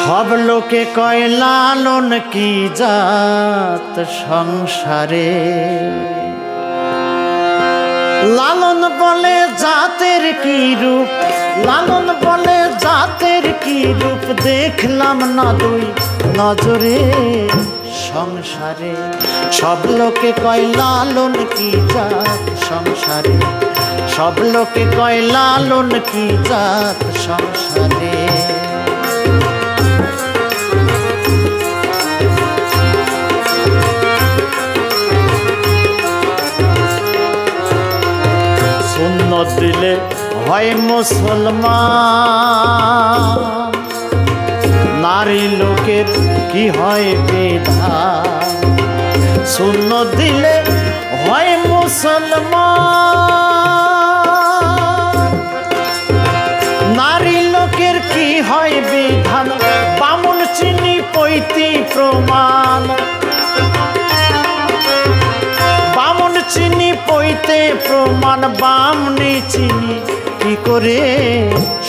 সব লোকে কয় লালন কি জাত সংসারে, লালন বলে জাতের কি রূপ, লালন বলে জাতের কি রূপ, দেখলাম না দুই নজরে সংসারে। সব লোকে কয় লালন কি জাত সংসারে, সব লোকে কয় লালন কি জাত সংসারে। সুন্নত দিলে হয় মুসলমান, নারী লোকের কি হয় বিধান। সুন্নত দিলে হয় মুসলমান, নারী লোকের কি হয় বিধান। বামুন চিনি পৈতি প্রমাণ, বামুন চিনি পৈতে প্রমাণ, বামনি চিনি কি করে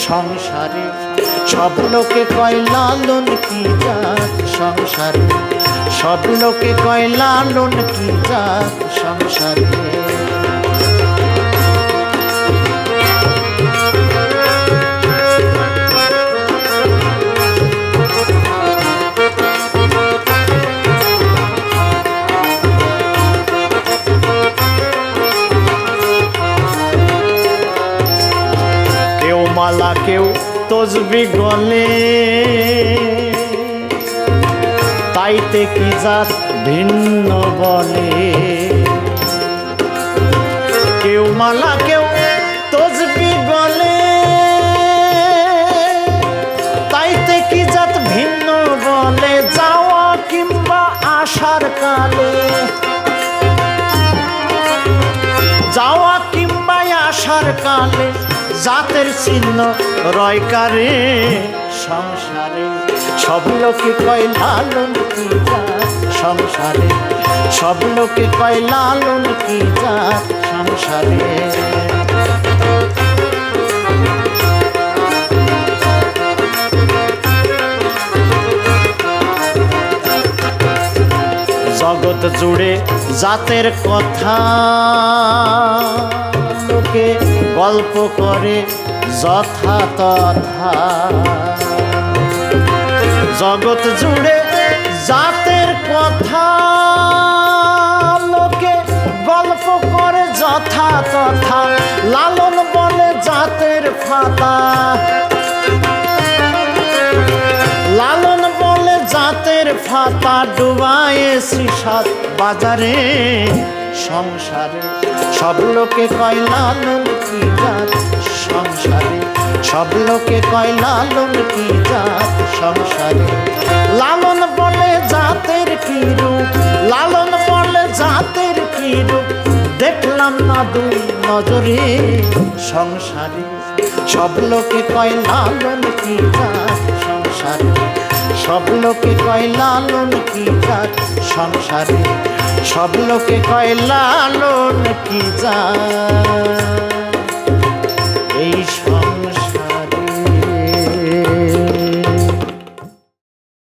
সংসারে। সব লোকে কয় লালন কি জাত সংসারে, সব লোকে কয় লালন কি জাত সংসারে। মালা কেউ তসবি গলে, তাইতে কি জাত ভিন্ন বলে। কেউ মালা কেউ তসবি গলে, তাইতে কি জাত ভিন্ন বলে। যাওয়া কিংবা আসার কালে, যাওয়া কিংবা আসার কালে, জাতের চিহ্ন রয় কারে সংসারে। সব লোকে কয় লালন কি জাত সংসারে, সব লোকে কয় লালন কি জাত সংসারে। জগৎ জুড়ে জাতের কথা লোকে গল্প করে যথা তথা। জগৎ জুড়ে জাতের কথা লোকে গল্প করে যথা তথা। লালন বলে জাতের ফাতা, লালন বলে জাতের ফাতা। ডুবায়েছি সাত বাজারে সংসারে। সব লোকে কয় লালন কি জাত সংসারে, সব লোকে কয় লালন কি জাত সংসারে। লালন বলে জাতের কি রূপ, লালন বলে জাতের কি রূপ, দেখলাম না দুই নজরে সংসারে। সব লোকে কয় লালন কি জাত সংসারে, সব লোকে কয় লালন কি জাত সংসারে। সব লোকে কয় লালন কি জাত এই